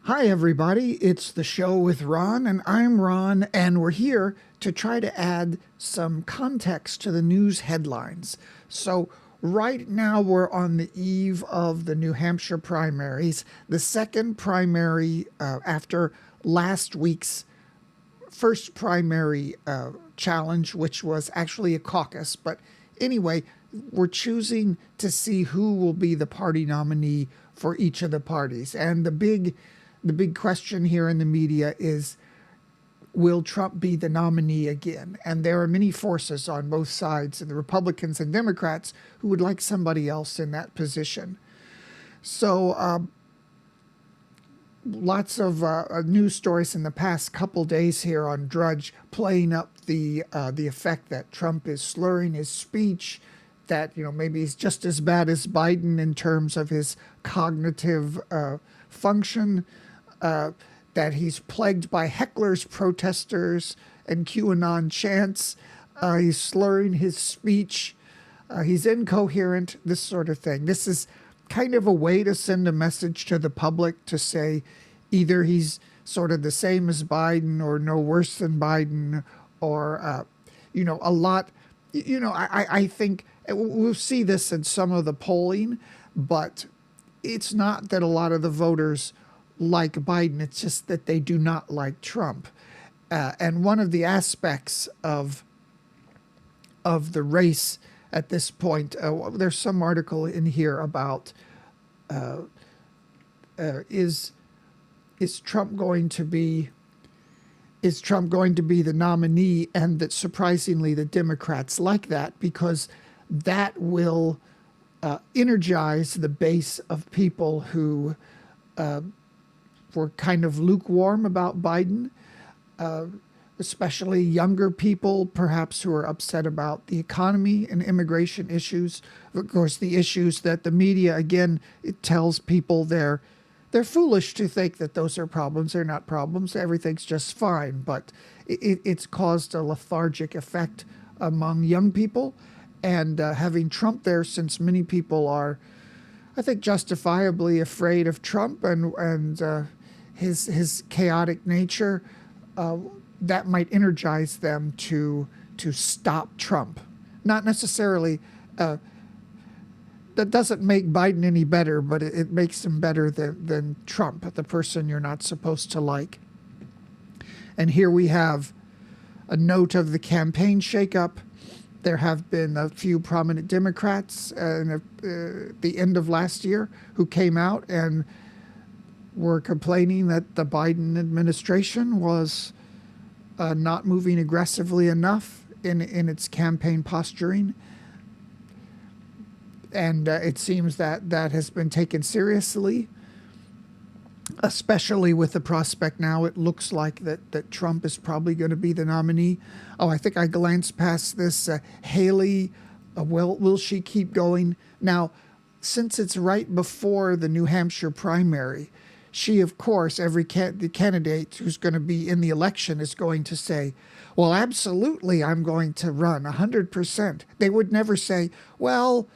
Hi, everybody. It's the show with Ron, and I'm Ron, and we're here to try to add some context to the news headlines. So, right now, we're on the eve of the New Hampshire primaries, the second primary after last week's first primary challenge, which was actually a caucus. But anyway, we're choosing to see who will be the party nominee for each of the parties. And the big question here in the media is, will Trump be the nominee again? And there are many forces on both sides, and the Republicans and Democrats, who would like somebody else in that position. So lots of news stories in the past couple days here on Drudge playing up the effect that Trump is slurring his speech, that maybe he's just as bad as Biden in terms of his cognitive function, that he's plagued by hecklers, protesters, and QAnon chants. He's slurring his speech. He's incoherent, this sort of thing. This is kind of a way to send a message to the public to say either he's sort of the same as Biden or no worse than Biden, or, a lot. I think we'll see this in some of the polling, but it's not that a lot of the voters like Biden. It's just that they do not like Trump. And one of the aspects of the race at this point, there's some article in here about is Trump going to be the nominee, and that surprisingly the Democrats like that because that will energize the base of people who were kind of lukewarm about Biden, especially younger people, perhaps, who are upset about the economy and immigration issues. Of course, the issues that the media, again, it tells people they're foolish to think that those are problems. They're not problems. Everything's just fine. But it's caused a lethargic effect among young people. And having Trump there, since many people are, I think, justifiably afraid of Trump and his chaotic nature, that might energize them to stop Trump. Not necessarily. That doesn't make Biden any better, but it makes him better than Trump, the person you're not supposed to like. And here we have a note of the campaign shakeup. There have been a few prominent Democrats at the end of last year who came out and were complaining that the Biden administration was not moving aggressively enough in its campaign posturing. And it seems that has been taken seriously, especially with the prospect now it looks like that Trump is probably going to be the nominee. Oh, I think I glanced past this. Haley, will she keep going? Now, since it's right before the New Hampshire primary, she, of course, the candidate who's going to be in the election is going to say, well, absolutely, I'm going to run 100%. They would never say, well,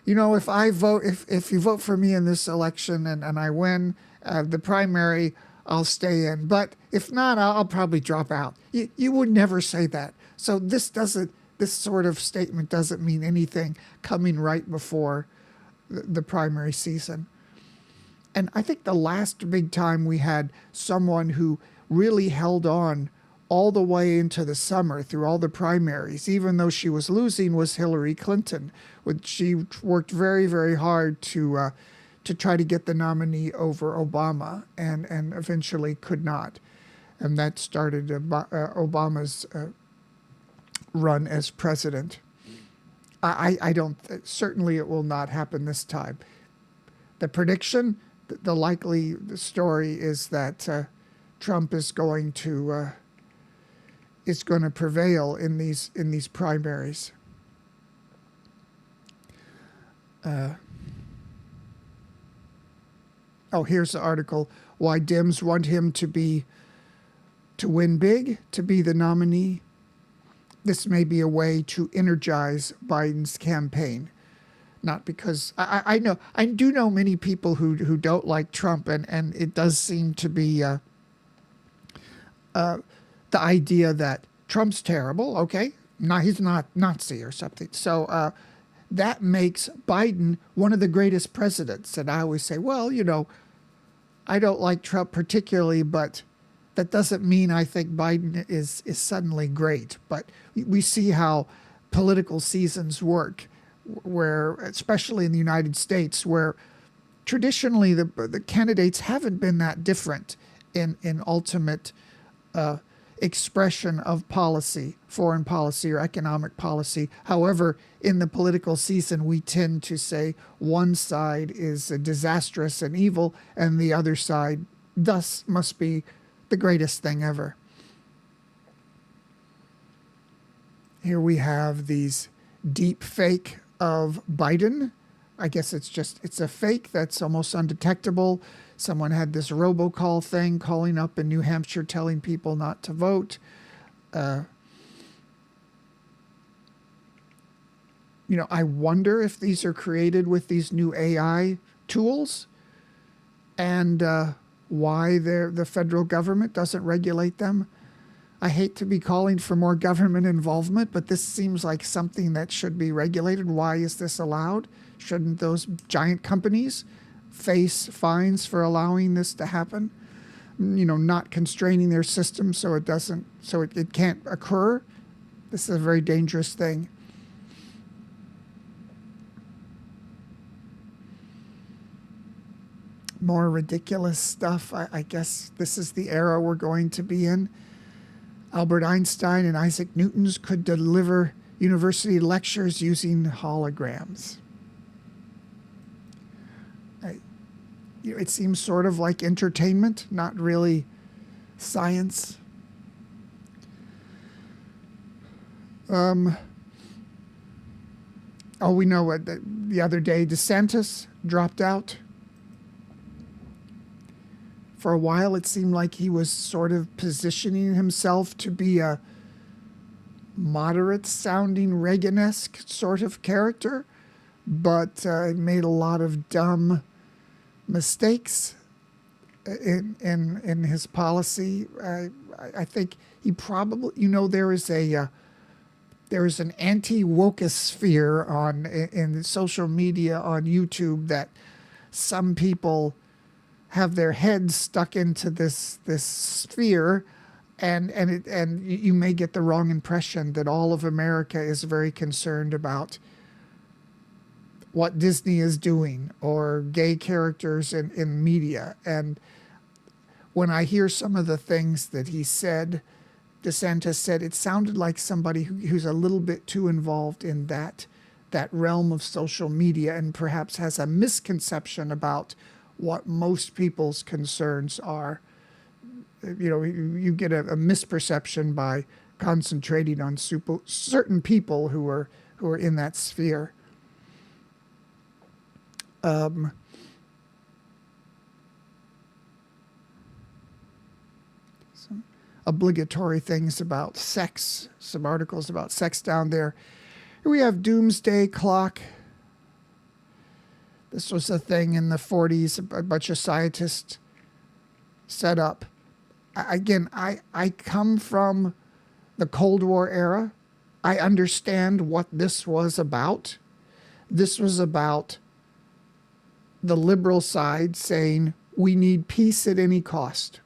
if I vote, if you vote for me in this election and I win the primary, I'll stay in. But if not, I'll probably drop out. You would never say that. So this sort of statement doesn't mean anything coming right before the primary season. And I think the last big time we had someone who really held on all the way into the summer through all the primaries, even though she was losing, was Hillary Clinton. She worked very, very hard to try to get the nominee over Obama, and eventually could not. And that started Obama's run as president. I don't, certainly it will not happen this time. The prediction, the story is that Trump is going to prevail in these primaries. Here's the article: why Dems want him to win big, to be the nominee. This may be a way to energize Biden's campaign. not because I know I do know many people who don't like Trump, and it does seem to be the idea that Trump's terrible. Okay, no, he's not Nazi or something. So that makes Biden one of the greatest presidents. And I always say, well, I don't like Trump particularly, but that doesn't mean I think Biden is suddenly great. But we see how political seasons work, where especially in the United States, where traditionally the candidates haven't been that different in ultimate expression of policy, foreign policy or economic policy. However, in the political season, we tend to say one side is disastrous and evil, and the other side thus must be the greatest thing ever. Here we have these deep fake of Biden. I guess it's a fake that's almost undetectable. Someone had this robocall thing calling up in New Hampshire telling people not to vote. I wonder if these are created with these new AI tools, and why the federal government doesn't regulate them. I hate to be calling for more government involvement, but this seems like something that should be regulated. Why is this allowed? Shouldn't those giant companies face fines for allowing this to happen? Not constraining their system so it can't occur. This is a very dangerous thing. More ridiculous stuff. I guess this is the era we're going to be in. Albert Einstein and Isaac Newton's could deliver university lectures using holograms. It seems sort of like entertainment, not really science. We know what the other day DeSantis dropped out. For a while, it seemed like he was sort of positioning himself to be a moderate-sounding Reagan-esque sort of character, but made a lot of dumb mistakes in his policy. I think he probably, there is an anti-wokeosphere in social media on YouTube that some people have their heads stuck into this sphere, and you may get the wrong impression that all of America is very concerned about what Disney is doing or gay characters in media. And when I hear some of the things that he said, DeSantis said, it sounded like somebody who's a little bit too involved in that realm of social media and perhaps has a misconception about what most people's concerns are. You get a misperception by concentrating on certain people who are in that sphere. Some obligatory things about sex, some articles about sex down there. Here we have Doomsday Clock. This was a thing in the 40s, a bunch of scientists set up. Again, I come from the Cold War era. I understand what this was about. This was about the liberal side saying we need peace at any cost.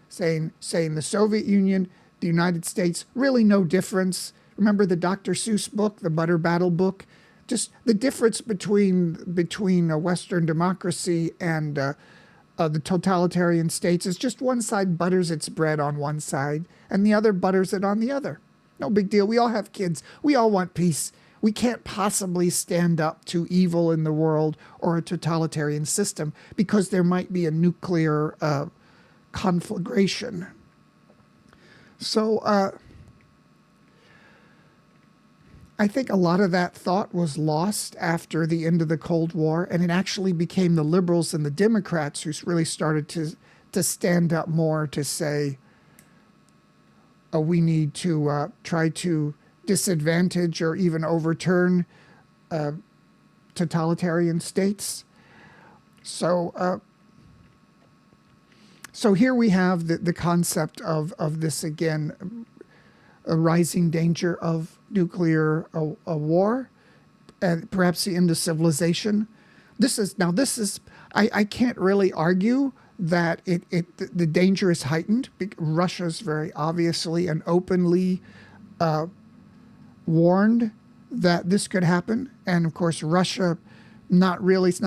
Saying the Soviet Union, the United States, really no difference. Remember the Dr. Seuss book, the Butter Battle book? Just the difference between a Western democracy and the totalitarian states is just one side butters its bread on one side and the other butters it on the other. No big deal. We all have kids. We all want peace. We can't possibly stand up to evil in the world or a totalitarian system because there might be a nuclear conflagration. So I think a lot of that thought was lost after the end of the Cold War, and it actually became the liberals and the Democrats who really started to stand up more to say, we need to try to disadvantage or even overturn totalitarian states. So here we have the concept of this again, a rising danger of nuclear a war, and perhaps the end of civilization. This is I can't really argue that the danger is heightened. Russia's very obviously and openly warned that this could happen, and of course Russia, not really. It's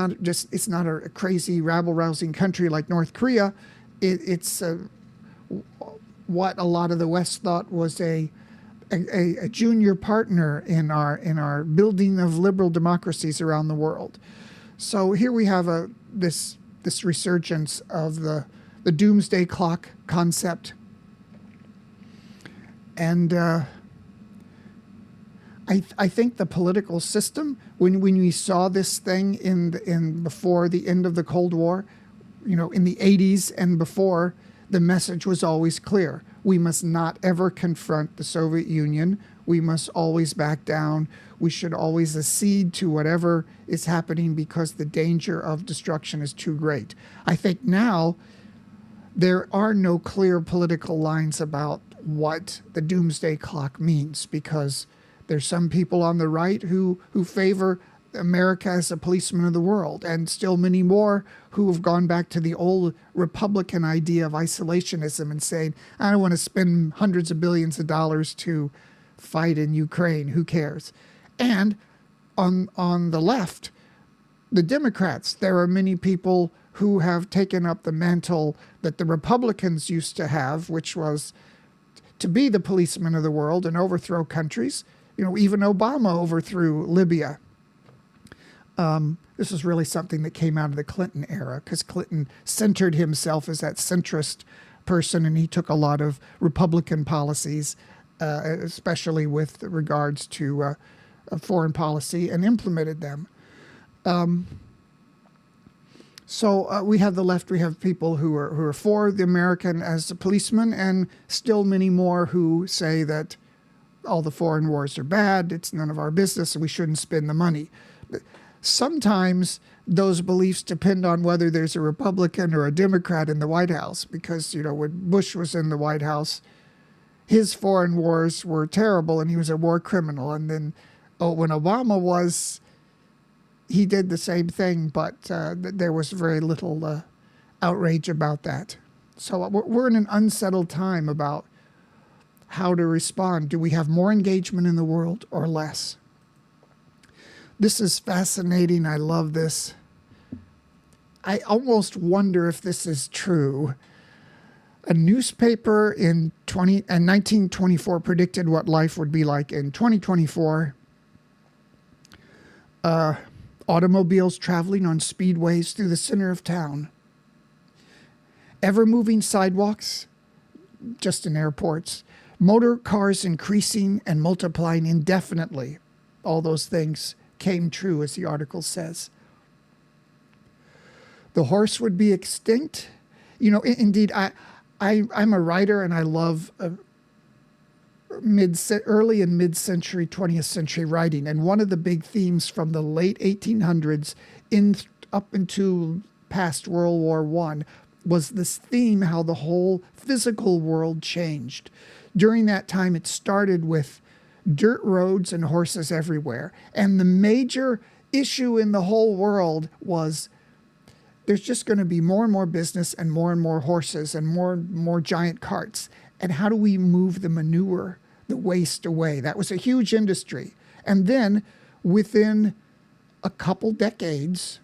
not a crazy rabble-rousing country like North Korea. It's what a lot of the West thought was a junior partner in our building of liberal democracies around the world. So here we have this resurgence of the doomsday clock concept, and I think the political system, when we saw this thing in before the end of the Cold War, in the 80s and before, the message was always clear. We must not ever confront the Soviet Union. We must always back down. We should always accede to whatever is happening because the danger of destruction is too great. I think now there are no clear political lines about what the doomsday clock means, because there's some people on the right who favor America as a policeman of the world, and still many more who have gone back to the old Republican idea of isolationism and saying, I don't want to spend hundreds of billions of dollars to fight in Ukraine. Who cares? And on the left, the Democrats, there are many people who have taken up the mantle that the Republicans used to have, which was to be the policeman of the world and overthrow countries. Even Obama overthrew Libya. This is really something that came out of the Clinton era, because Clinton centered himself as that centrist person, and he took a lot of Republican policies, especially with regards to foreign policy, and implemented them. So we have the left, we have people who are for the American as a policeman, and still many more who say that all the foreign wars are bad, it's none of our business, and we shouldn't spend the money. Sometimes those beliefs depend on whether there's a Republican or a Democrat in the White House, because, when Bush was in the White House, his foreign wars were terrible and he was a war criminal. And then when Obama was, he did the same thing, but there was very little outrage about that. So we're in an unsettled time about how to respond. Do we have more engagement in the world or less? This is fascinating. I love this. I almost wonder if this is true. A newspaper in 1924 predicted what life would be like in 2024. Automobiles traveling on speedways through the center of town. Ever-moving sidewalks, just in airports. Motor cars increasing and multiplying indefinitely. All those things came true, as the article says. The horse would be extinct. Indeed, I'm a writer, and I love early and mid-century 20th century writing. And one of the big themes from the late 1800s up into past World War I was this theme, how the whole physical world changed. During that time, it started with dirt roads and horses everywhere. And the major issue in the whole world was there's just going to be more and more business and more horses and more giant carts. And how do we move the manure, the waste away? That was a huge industry. And then within a couple decades,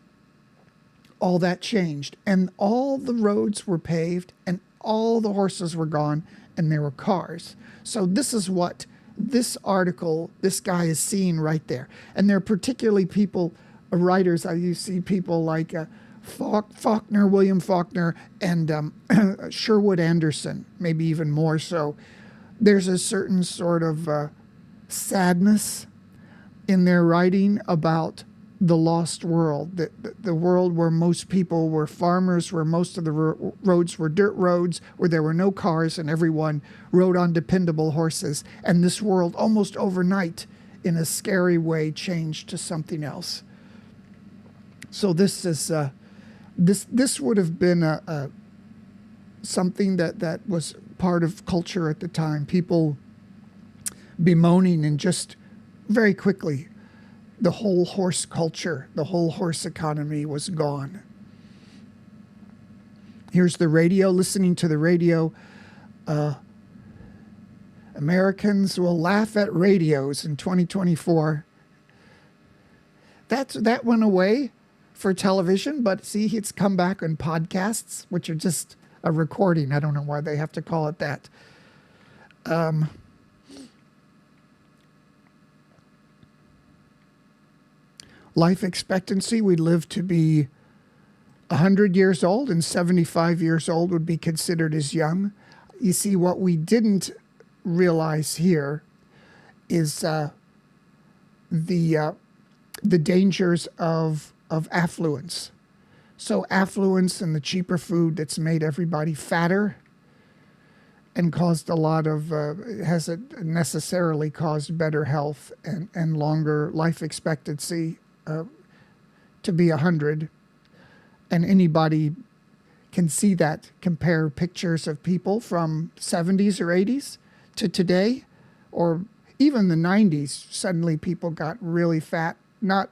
all that changed. And all the roads were paved and all the horses were gone and there were cars. So this is what this article, this guy is seeing right there. And there are particularly writers, you see people like William Faulkner, and Sherwood Anderson, maybe even more so. There's a certain sort of sadness in their writing about the lost world, the world where most people were farmers, where most of the roads were dirt roads, where there were no cars and everyone rode on dependable horses. And this world almost overnight, in a scary way, changed to something else. So this would have been a something that was part of culture at the time. People bemoaning, and just very quickly, the whole horse culture, the whole horse economy was gone. Here's the radio, listening to the radio. Americans will laugh at radios in 2024. That went away for television, but see, it's come back in podcasts, which are just a recording. I don't know why they have to call it that. Life expectancy, we live to be 100 years old, and 75 years old would be considered as young. You see, what we didn't realize here is the dangers of affluence. So affluence and the cheaper food that's made everybody fatter and caused a lot of, hasn't necessarily caused better health and longer life expectancy to be 100. And anybody can see that, compare pictures of people from 70s or 80s to today, or even the 90s. Suddenly people got really fat, not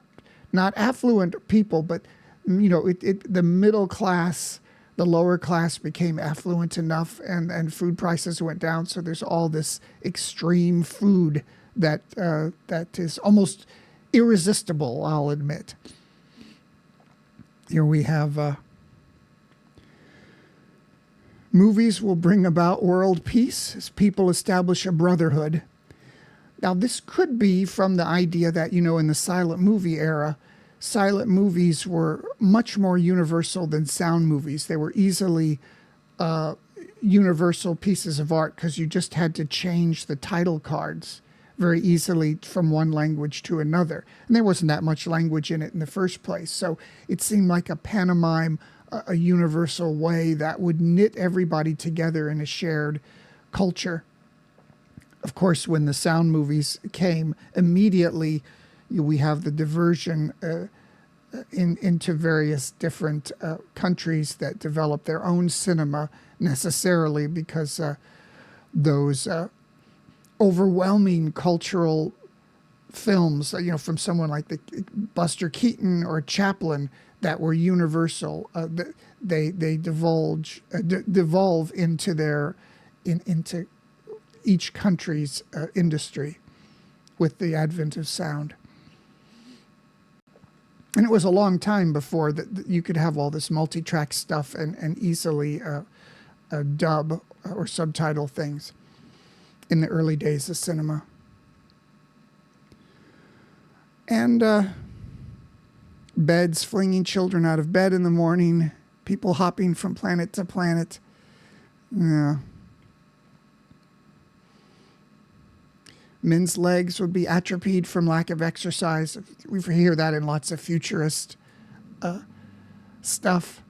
affluent people, but the middle class, the lower class became affluent enough, and food prices went down. So there's all this extreme food that is almost irresistible, I'll admit. Here we have movies will bring about world peace as people establish a brotherhood. Now, this could be from the idea that, in the silent movie era, silent movies were much more universal than sound movies. They were easily universal pieces of art because you just had to change the title cards very easily from one language to another. And there wasn't that much language in it in the first place. So it seemed like a pantomime, a universal way that would knit everybody together in a shared culture. Of course, when the sound movies came, immediately we have the diversion into various different countries that develop their own cinema necessarily because those overwhelming cultural films, from someone like Buster Keaton or Chaplin that were universal, they devolve into into each country's industry with the advent of sound. And it was a long time before that you could have all this multi-track stuff and easily dub or subtitle things in the early days of cinema. And beds, flinging children out of bed in the morning, people hopping from planet to planet. Yeah. Men's legs would be atrophied from lack of exercise. We hear that in lots of futurist stuff.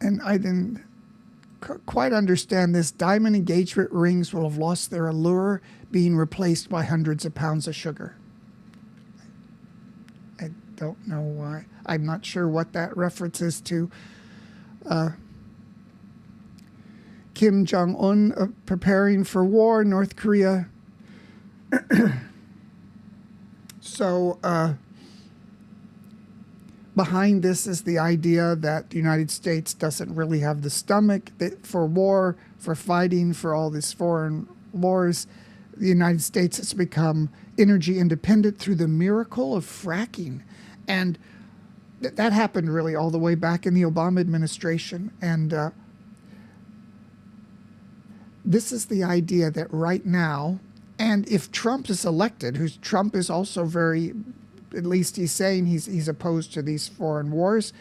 And I didn't quite understand this. Diamond engagement rings will have lost their allure, being replaced by hundreds of pounds of sugar. I don't know why. I'm not sure what that references to. Kim Jong-un preparing for war, North Korea. So behind this is the idea that the United States doesn't really have the stomach for war, for fighting, for all these foreign wars. The United States has become energy independent through the miracle of fracking. And that happened really all the way back in the Obama administration. And this is the idea that right now, and if Trump is elected, Trump is also very, at least he's saying he's opposed to these foreign wars,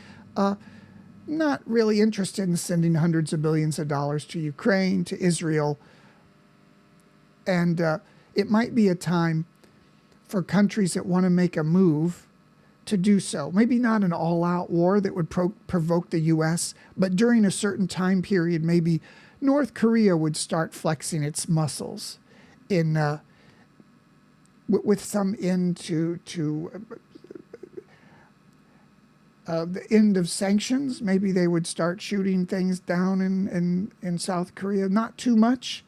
not really interested in sending hundreds of billions of dollars to Ukraine, to Israel. And it might be a time for countries that want to make a move to do so. Maybe not an all-out war that would provoke the U.S., but during a certain time period, maybe North Korea would start flexing its muscles in with some end to the end of sanctions. Maybe they would start shooting things down in South Korea. Not too much.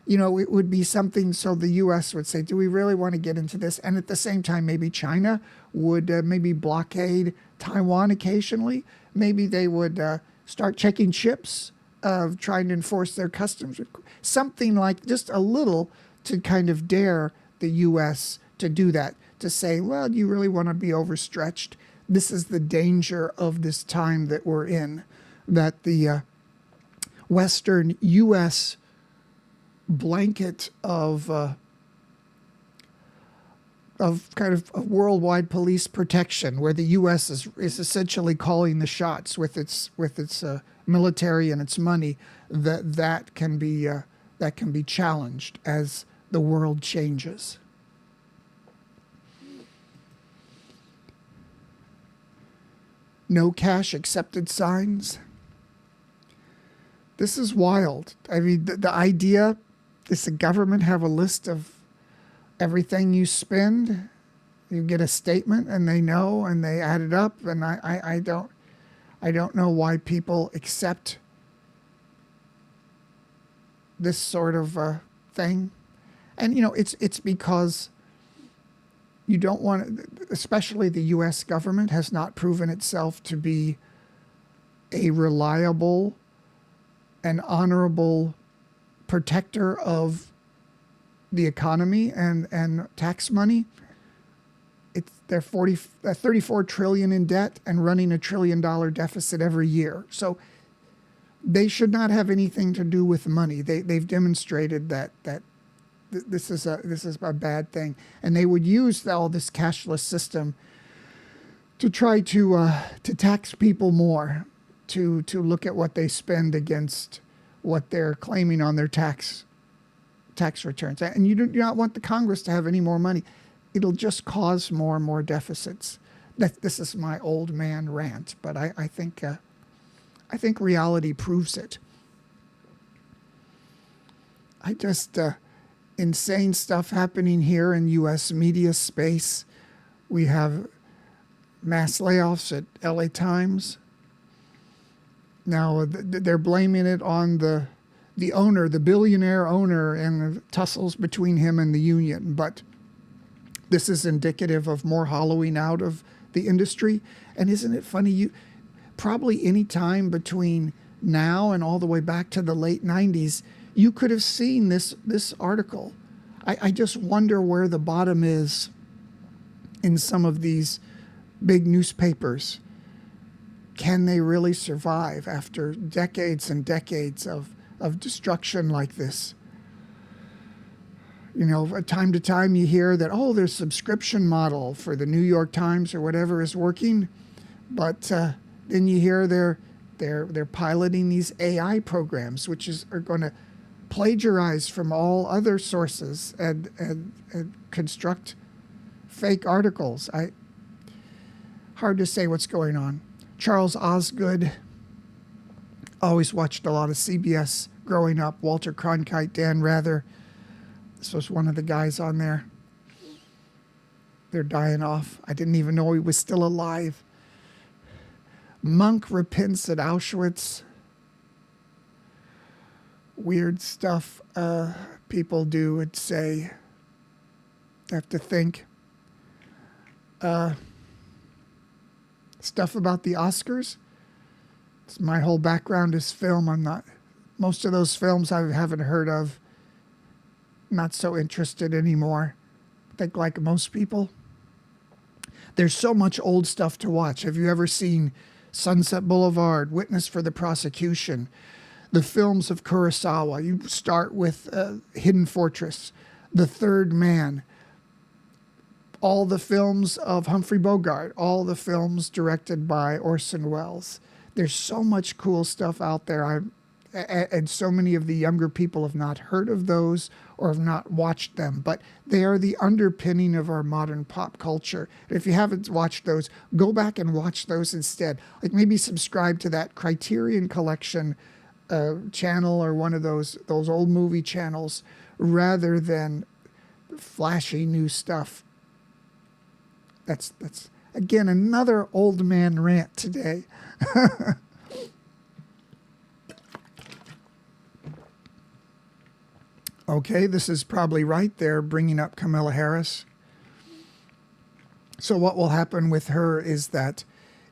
It would be something so the U.S. would say, do we really want to get into this? And at the same time, maybe China would maybe blockade Taiwan occasionally. Maybe they would start checking ships, trying to enforce their customs. Something like just a little to kind of dare the U.S. to do that, to say, well, you really want to be overstretched. This is the danger of this time that we're in, that the Western U.S. blanket of kind of a worldwide police protection, where the U.S. is essentially calling the shots with its military and its money, that can be challenged as the world changes. No cash accepted signs. This is wild. I mean, the idea is the government have a list of everything you spend. You get a statement and they know and they add it up. And I don't know why people accept this sort of thing. And, it's because you don't want, especially the U.S. government has not proven itself to be a reliable and honorable protector of the economy and tax money. They're 34 trillion in debt and running $1 trillion deficit every year. So they should not have anything to do with money. They've demonstrated that this is a bad thing, and they would use all this cashless system to try to tax people more, to look at what they spend against what they're claiming on their tax returns. And you do not want the Congress to have any more money. It'll just cause more and more deficits. This is my old man rant, but I think reality proves it. Insane stuff happening here in U.S. media space. We have mass layoffs at L.A. Times. Now they're blaming it on the owner, the billionaire owner, and the tussles between him and the union. But this is indicative of more hollowing out of the industry. And isn't it funny? Probably any time between now and all the way back to the late 90s, you could have seen this article. I just wonder where the bottom is in some of these big newspapers. Can they really survive after decades and decades of destruction like this? Time to time you hear that, their subscription model for the New York Times or whatever is working, but then you hear they're piloting these AI programs, which are going to plagiarize from all other sources and construct fake articles. Hard to say what's going on. Charles Osgood, always watched a lot of CBS growing up. Walter Cronkite, Dan Rather. This was one of the guys on there. They're dying off. I didn't even know he was still alive. Monk repents at Auschwitz. Weird stuff people do and say. I have to think. Stuff about the Oscars. My whole background is film. Most of those films I haven't heard of. Not so interested anymore. I think like most people. There's so much old stuff to watch. Have you ever seen Sunset Boulevard, Witness for the Prosecution, the films of Kurosawa? You start with Hidden Fortress, The Third Man, all the films of Humphrey Bogart, all the films directed by Orson Welles. There's so much cool stuff out there. And so many of the younger people have not heard of those or have not watched them, but they are the underpinning of our modern pop culture. If you haven't watched those, go back and watch those instead. Like maybe subscribe to that Criterion Collection channel or one of those old movie channels rather than flashy new stuff. Again, another old man rant today. Okay, this is probably right. They're bringing up Kamala Harris. So what will happen with her is that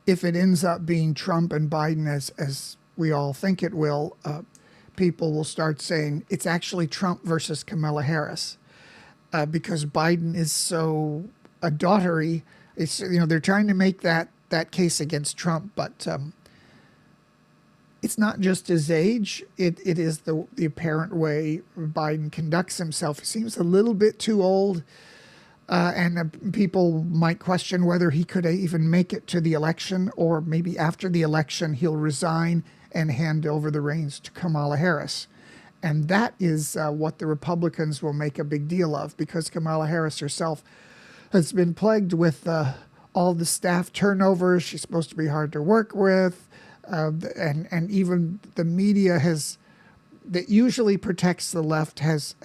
if it ends up being Trump and Biden, as we all think it will, people will start saying it's actually Trump versus Kamala Harris, because Biden is so daughtery. It's, they're trying to make that case against Trump, but it's not just his age. It is the apparent way Biden conducts himself. He seems a little bit too old. And people might question whether he could even make it to the election, or maybe after the election he'll resign and hand over the reins to Kamala Harris. And that is what the Republicans will make a big deal of, because Kamala Harris herself has been plagued with all the staff turnover. She's supposed to be hard to work with. And even the media that usually protects the left has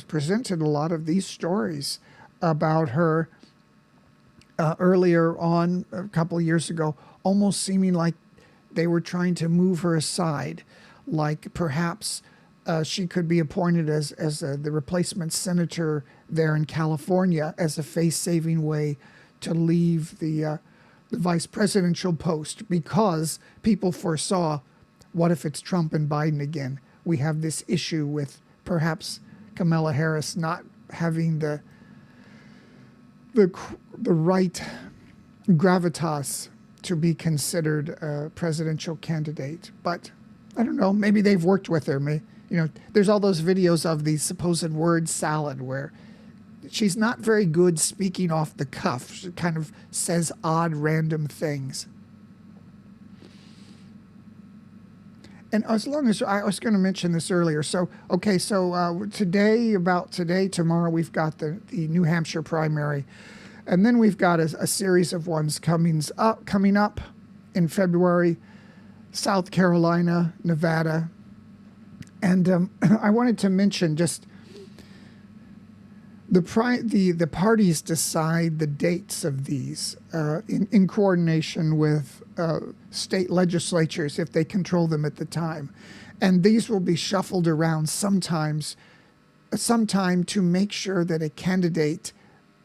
presented a lot of these stories about her earlier on, a couple of years ago, almost seeming like they were trying to move her aside, like perhaps she could be appointed as the replacement senator there in California as a face-saving way to leave the vice presidential post, because people foresaw, what if it's Trump and Biden again? We have this issue with perhaps Kamala Harris not having the right gravitas to be considered a presidential candidate. But I don't know, maybe they've worked with her. There's all those videos of the supposed word salad where she's not very good speaking off the cuff. She kind of says odd, random things. And as long as I was going to mention this earlier. So today, tomorrow, we've got the New Hampshire primary. And then we've got a series of ones coming up in February, South Carolina, Nevada. And I wanted to mention just the parties decide the dates of these in coordination with state legislatures if they control them at the time. And these will be shuffled around sometime to make sure that a candidate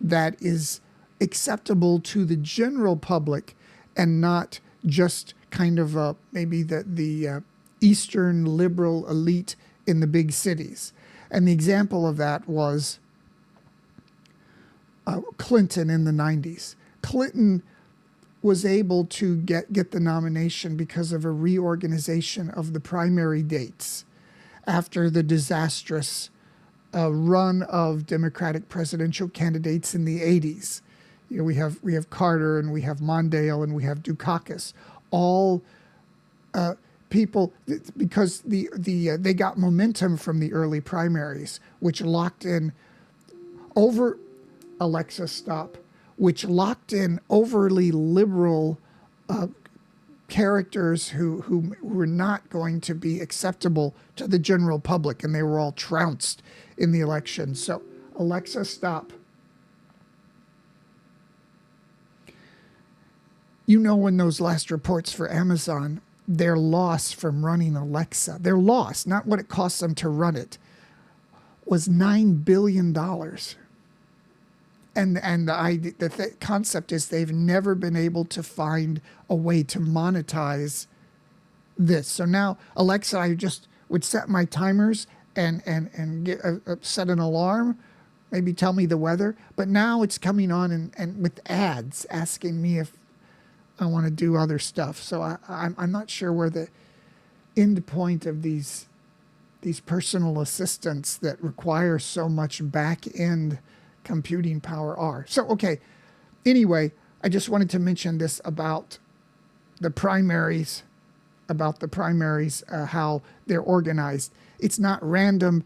that is acceptable to the general public and not just kind of maybe the Eastern liberal elite in the big cities. And the example of that was Clinton in the 90s. Clinton was able to get the nomination because of a reorganization of the primary dates after the disastrous run of Democratic presidential candidates in the 80s. We have Carter, and we have Mondale, and we have Dukakis, all people, because they got momentum from the early primaries, which locked in over Alexa, stop, which locked in overly liberal characters who were not going to be acceptable to the general public, and they were all trounced in the election. So, Alexa, stop. In those last reports for Amazon, their loss from running Alexa, their loss, not what it costs them to run it, was $9 billion. And the concept is they've never been able to find a way to monetize this. So now, Alexa, I just would set my timers and set an alarm, maybe tell me the weather. But now it's coming on and with ads asking me if I want to do other stuff. So I'm not sure where the end point of these personal assistants that require so much back end computing power are. So, okay. Anyway, I just wanted to mention this about the primaries, how they're organized. It's not random.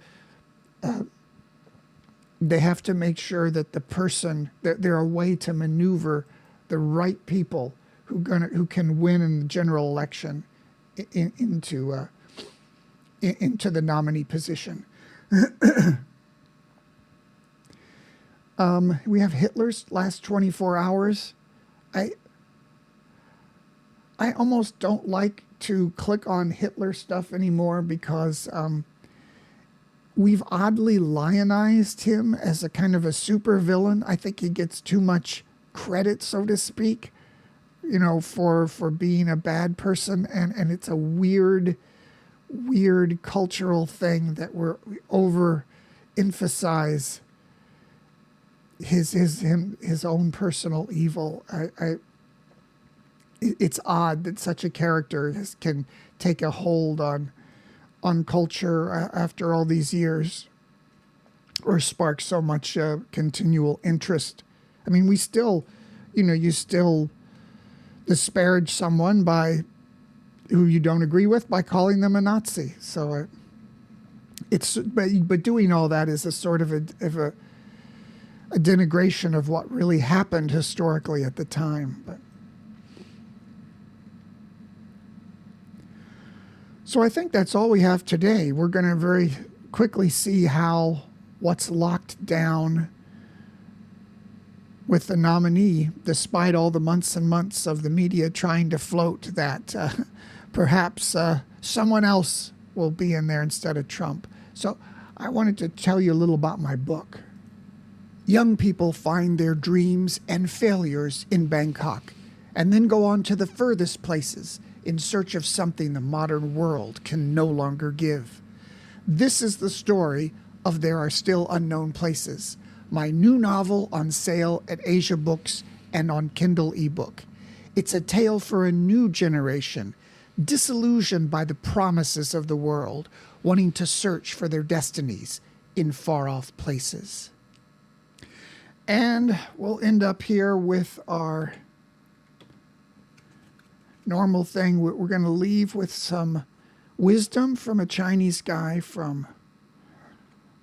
They have to make sure that that they're a way to maneuver the right people who can win in the general election into the nominee position. We have Hitler's last 24 hours. I I almost don't like to click on Hitler stuff anymore because we've oddly lionized him as a kind of a supervillain. I think he gets too much credit, so to speak, for being a bad person, and it's a weird cultural thing that we over emphasize his own personal evil. It's odd that such a character can take a hold on culture after all these years, or spark so much continual interest. I mean, we still, you still disparage someone who you don't agree with by calling them a Nazi. So but doing all that is a sort of a denigration of what really happened historically at the time. So I think that's all we have today. We're going to very quickly see how what's locked down with the nominee, despite all the months and months of the media trying to float that perhaps someone else will be in there instead of Trump. So I wanted to tell you a little about my book. Young people find their dreams and failures in Bangkok, and then go on to the furthest places in search of something the modern world can no longer give. This is the story of There Are Still Unknown Places, my new novel on sale at Asia Books and on Kindle ebook. It's a tale for a new generation, disillusioned by the promises of the world, wanting to search for their destinies in far-off places. And we'll end up here with our normal thing. We're going to leave with some wisdom from a Chinese guy from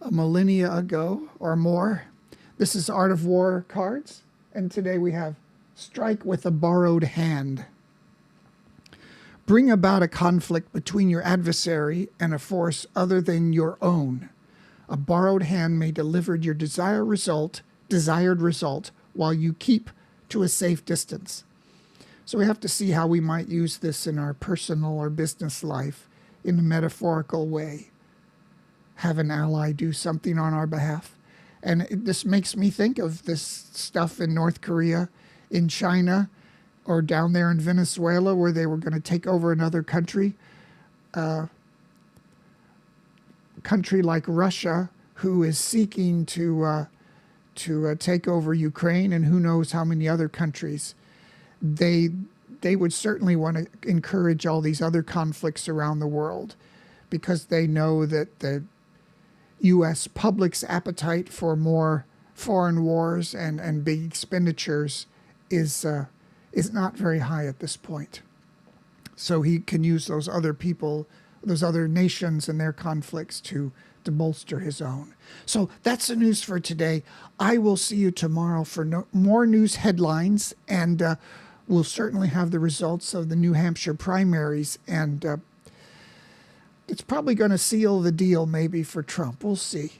a millennia ago or more. This is Art of War cards, and today we have Strike with a Borrowed Hand. Bring about a conflict between your adversary and a force other than your own. A borrowed hand may deliver your desired result while you keep to a safe distance. So we have to see how we might use this in our personal or business life in a metaphorical way. Have an ally do something on our behalf. And this makes me think of this stuff in North Korea, in China, or down there in Venezuela, where they were going to take over another country. Country like Russia, who is seeking to take over Ukraine, and who knows how many other countries. They would certainly want to encourage all these other conflicts around the world, because they know that the U.S. public's appetite for more foreign wars and big expenditures is not very high at this point. So he can use those other people, those other nations and their conflicts to bolster his own. So that's the news for today. I will see you tomorrow for more news headlines, and we'll certainly have the results of the New Hampshire primaries, and it's probably going to seal the deal maybe for Trump. We'll see.